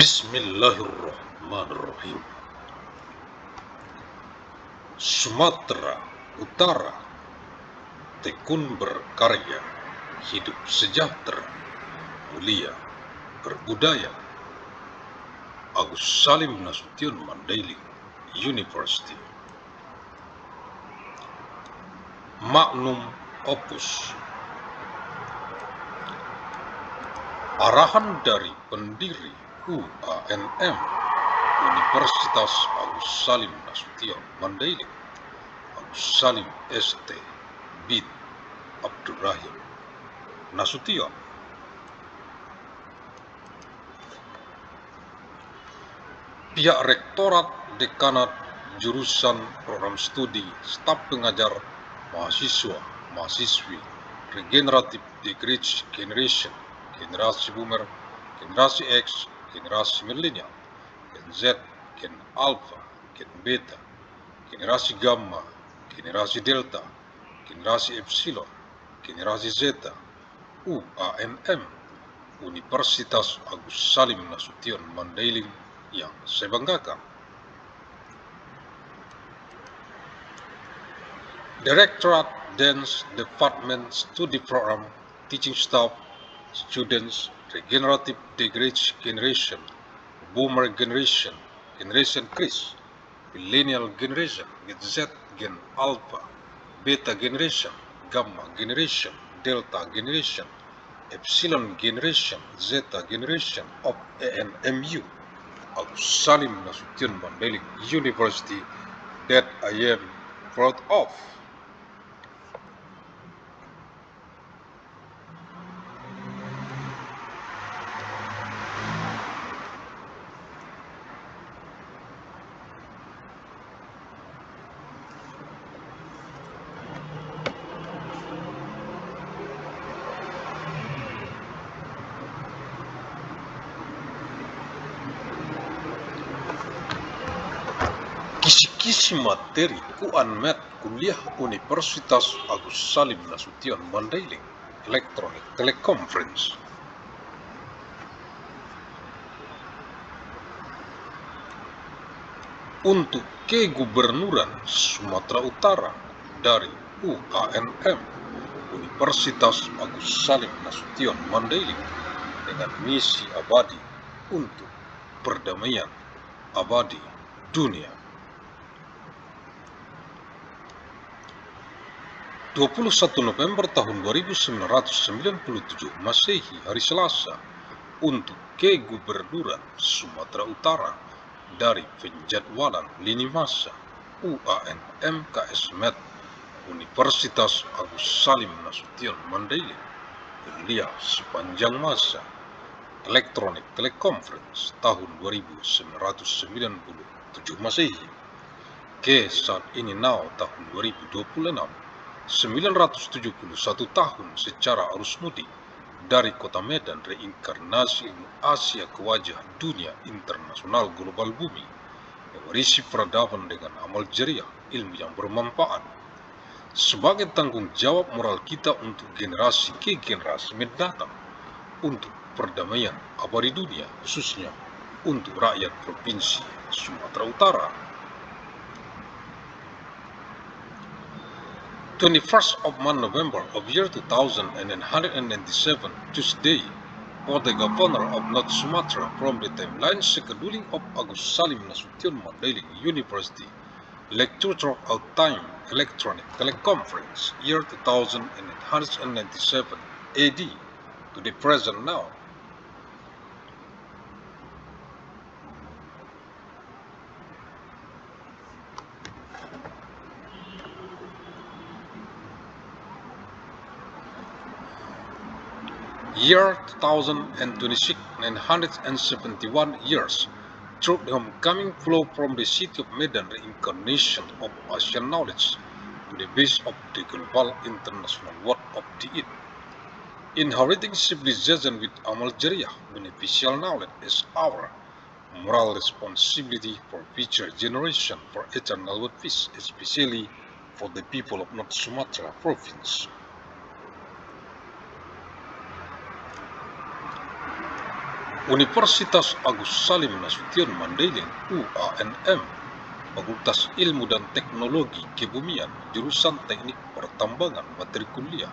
Bismillahirrahmanirrahim. Sumatera Utara, tekun berkarya, hidup sejahtera, mulia, berbudaya. Agus Salim Nasution Mandailing University. Magnum Opus. Arahan dari pendiri UANM Universitas Agus Salim Nasution Mandailing, Agus Salim ST bin Abdurrahim Nasution. Pihak Rektorat Dekanat Jurusan Program Studi Staf Pengajar Mahasiswa Mahasiswi Regenerative Generation, Generasi Boomer, Generasi X, Generasi Milenial, Gen Z, Gen Alpha, Gen Beta, Generasi Gamma, Generasi Delta, Generasi Epsilon, Generasi Zeta, UANM Universitas Agus Salim Nasution Mandailing yang saya banggakan. Directorate Dance Department Studi Program, Teaching Staff, Students, Regenerative Generation, Boomer Generation, Generation Chris, Millennial Generation, Gen Z, Gen Alpha, Beta Generation, Gamma Generation, Delta Generation, Epsilon Generation, Zeta Generation of ANMU, Agus Salim Nasution Mandailing University, that I am proud of. Kisi-kisi materi Kuanmed Kuliah Universitas Agus Salim Nasution Mandailing Electronic Teleconference. Untuk Kegubernuran Sumatera Utara dari UANM Universitas Agus Salim Nasution Mandailing dengan misi abadi untuk perdamaian abadi dunia. 21 November tahun 1997 Masehi, hari Selasa, untuk Kegubernuran Sumatera Utara dari penjadwalan lini masa UANM KS Med Universitas Agus Salim Nasution Mandailing kuliah sepanjang masa Electronic Teleconference tahun 1997 Masehi ke saat ini tahun 2026, 971 tahun secara arus mudik dari kota Medan, reinkarnasi ilmu Asia ke wajah dunia internasional global bumi yang berisi peradaban dengan amal jariah, ilmu yang bermanfaat sebagai tanggung jawab moral kita untuk generasi ke generasi mendatang, untuk perdamaian abadi dunia, khususnya untuk rakyat Provinsi Sumatera Utara. 21st of November of year 2197, Tuesday, for the Governor of North Sumatra from the timeline scheduling of Agus Salim Nasution Mandailing University, lecture of time electronic teleconference, year 2897 AD to the present now. Year 2026, 971 years, through the homecoming flow from the city of Medan, reincarnation of Asian knowledge to the base of the global international world of the Eid. Inheriting civilization with amal jariyah, beneficial knowledge is our moral responsibility for future generation, for eternal world peace, especially for the people of North Sumatra province. Universitas Agus Salim Nasution Mandailing UANM, Fakultas Ilmu dan Teknologi Kebumian, jurusan Teknik Pertambangan, matrikuliah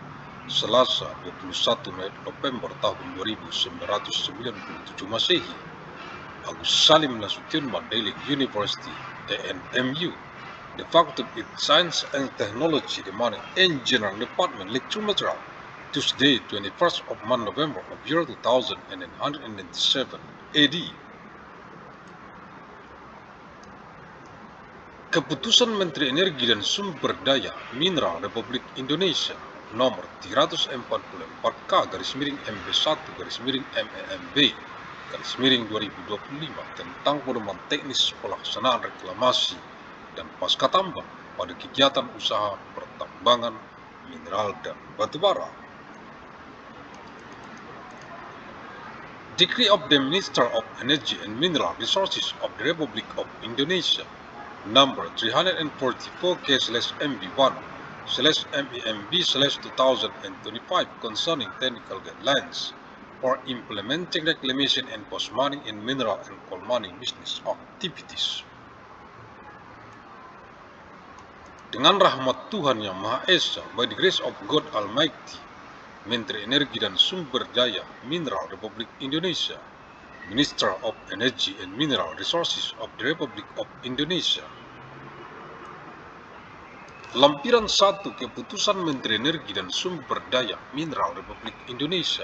Selasa 21 November tahun 1997 Masehi. Agus Salim Nasution Mandailing University ANMU, the Faculty of Science and Technology, the Mining Engineering Department, lecture material, Tuesday 21st of November of year 2197 AD. Keputusan Menteri Energi dan Sumber Daya Mineral Republik Indonesia nomor 344-MB1-MEMB-2025 tentang pedoman teknis pelaksanaan reklamasi dan pasca tambang pada kegiatan usaha pertambangan mineral dan batubara. Decree of the Minister of Energy and Mineral Resources of the Republic of Indonesia number 344/MB1/MEMB/2025 concerning technical guidelines for implementing reclamation and post-mining in mineral and coal mining business activities. Dengan rahmat Tuhan Yang Maha Esa, by the grace of God Almighty, Menteri Energi dan Sumber Daya Mineral Republik Indonesia, Minister of Energy and Mineral Resources of the Republic of Indonesia. Lampiran 1 Keputusan Menteri Energi dan Sumber Daya Mineral Republik Indonesia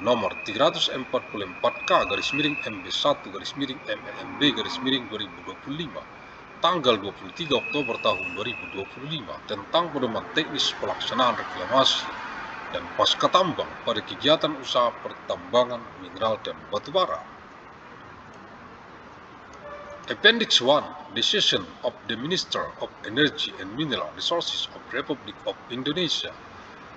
nomor 344-MB1-MEMB-2025 tanggal 23 Oktober tahun 2025 tentang pedoman teknis pelaksanaan reklamasi dan pasca tambang pada kegiatan usaha pertambangan mineral dan batubara. Appendix 1 Decision of the Minister of Energy and Mineral Resources of the Republic of Indonesia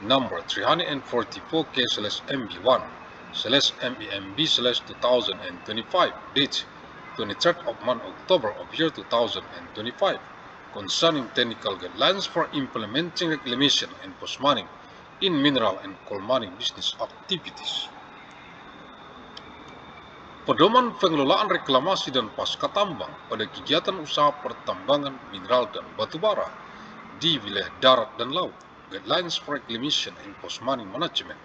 number 344-KSLS-MB1/MEMB/2025 date 23rd of October of year 2025 concerning technical guidelines for implementing reclamation and post-mining in mineral and coal mining business activities. Pedoman pengelolaan reklamasi dan pasca tambang pada kegiatan usaha pertambangan mineral dan batubara di wilayah darat dan laut, guidelines for reclamation and post-mining management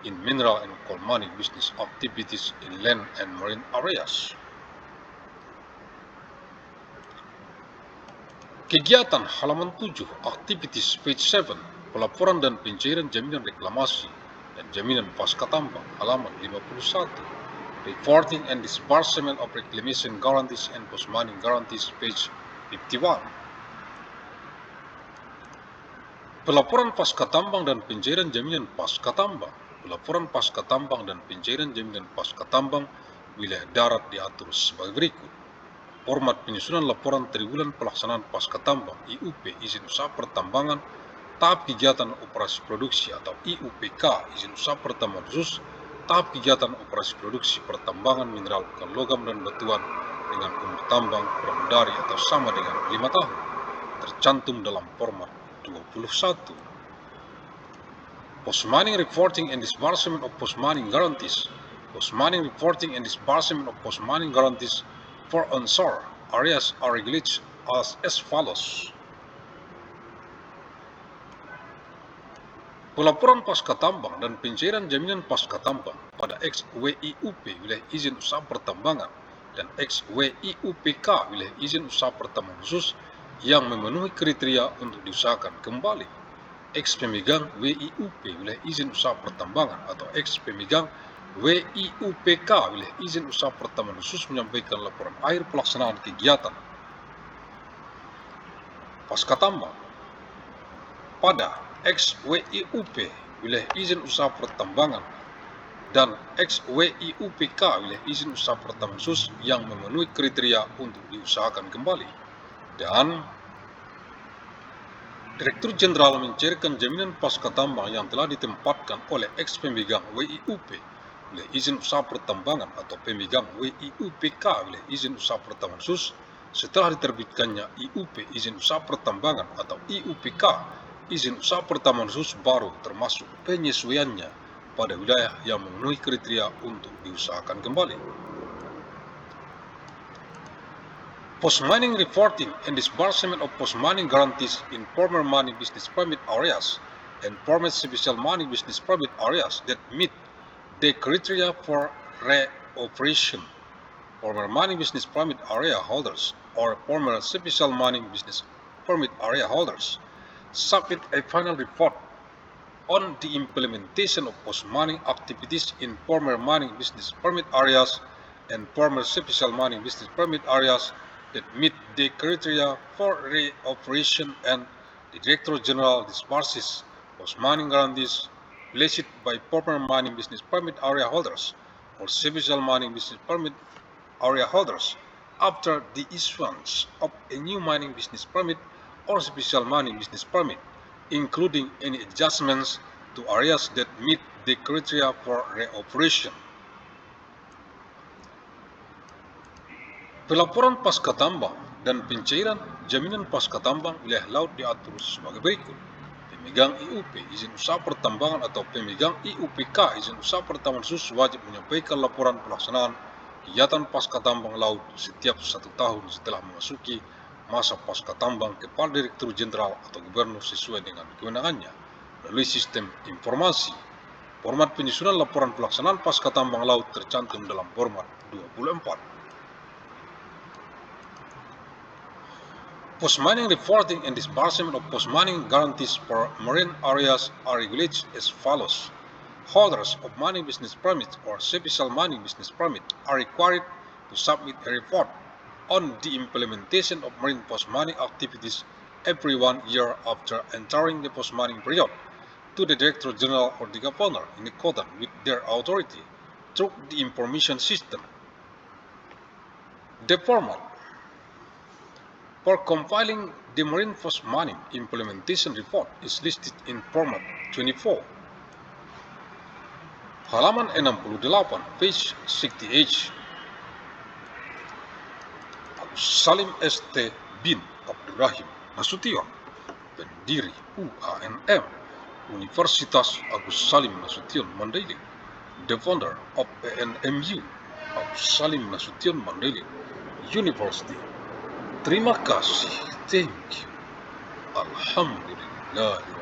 in mineral and coal mining business activities in land and marine areas. Kegiatan halaman 7, Activities page 7, pelaporan dan pencairan jaminan reklamasi dan jaminan pasca tambang, halaman 51. Reporting and disbursement of reclamation guarantees and post-mining guarantees, page 51. Pelaporan pasca tambang dan pencairan jaminan pasca tambang. Pelaporan pasca tambang dan pencairan jaminan pasca tambang wilayah darat diatur sebagai berikut. Format penyusunan laporan triwulan pelaksanaan pasca tambang IUP izin usaha pertambangan tahap kegiatan operasi produksi atau IUPK izin usaha pertambangan khusus tahap kegiatan operasi produksi pertambangan mineral bukan logam dan batuan dengan umur tambang kurang dari atau sama dengan 5 tahun tercantum dalam format 21. Post-mining reporting and disbursement of post-mining guarantees. Post-mining reporting and disbursement of post-mining guarantees for onshore areas are regulated as follows. Pelaporan pasca tambang dan pencairan jaminan pasca tambang pada XWIUP wilayah izin usaha pertambangan dan XWIUPK wilayah izin usaha pertambangan khusus yang memenuhi kriteria untuk diusahakan kembali. Ex pemegang WIUP wilayah izin usaha pertambangan atau ex pemegang WIUPK wilayah izin usaha pertambangan khusus menyampaikan laporan akhir pelaksanaan kegiatan pasca tambang pada XWIUP wilayah izin usaha pertambangan dan XWIUPK wilayah izin usaha pertambangan khusus yang memenuhi kriteria untuk diusahakan kembali. Dan Direktur Jenderal mencairkan jaminan pasca tambang yang telah ditempatkan oleh ex pemegang WIUP wilayah izin usaha pertambangan atau pemegang WIUPK wilayah izin usaha pertambangan khusus setelah diterbitkannya IUP izin usaha pertambangan atau IUPK izin usaha pertambangan khusus baru termasuk penyesuaiannya pada wilayah yang memenuhi kriteria untuk diusahakan kembali. Post-mining reporting and disbursement of post-mining guarantees in former mining business permit areas and former special mining business permit areas that meet the criteria for reoperation. Former mining business permit area holders or former special mining business permit area holders submit a final report on the implementation of post-mining activities in former mining business permit areas and former special mining business permit areas that meet the criteria for reoperation, and the Director General disburses post-mining guarantees placed by former mining business permit area holders or special mining business permit area holders after the issuance of a new mining business permit or special mining business permit, including any adjustments to areas that meet the criteria for reoperation. Pelaporan pasca tambang dan pencairan jaminan pasca tambang wilayah laut diatur sebagai berikut. Pemegang IUP izin usaha pertambangan atau pemegang IUPK izin usaha pertambangan khusus wajib menyampaikan laporan pelaksanaan kegiatan pasca tambang laut setiap 1 tahun setelah memasuki masa pasca tambang kepada Direktur Jenderal atau Gubernur sesuai dengan kewenangannya melalui sistem informasi. Format penyusunan laporan pelaksanaan pasca tambang laut tercantum dalam format 24. Post-mining reporting and disbursement of post-mining guarantees for marine areas are regulated as follows. Holders of mining business permits or special mining business permit are required to submit a report on the implementation of marine post-mining activities every 1 year after entering the post-mining period to the Director General or the Governor in accordance with their authority through the information system. The format for compiling the Marine Post-Mining Implementation Report is listed in format 24. Halaman 68, page 68. Agus Salim ST bin Abdurrahim Nasution, pendiri UANM, Universitas Agus Salim Nasution Mandailing, the founder of ANMU, Agus Salim Nasution Mandailing University. Terima kasih. Thank you. Alhamdulillah.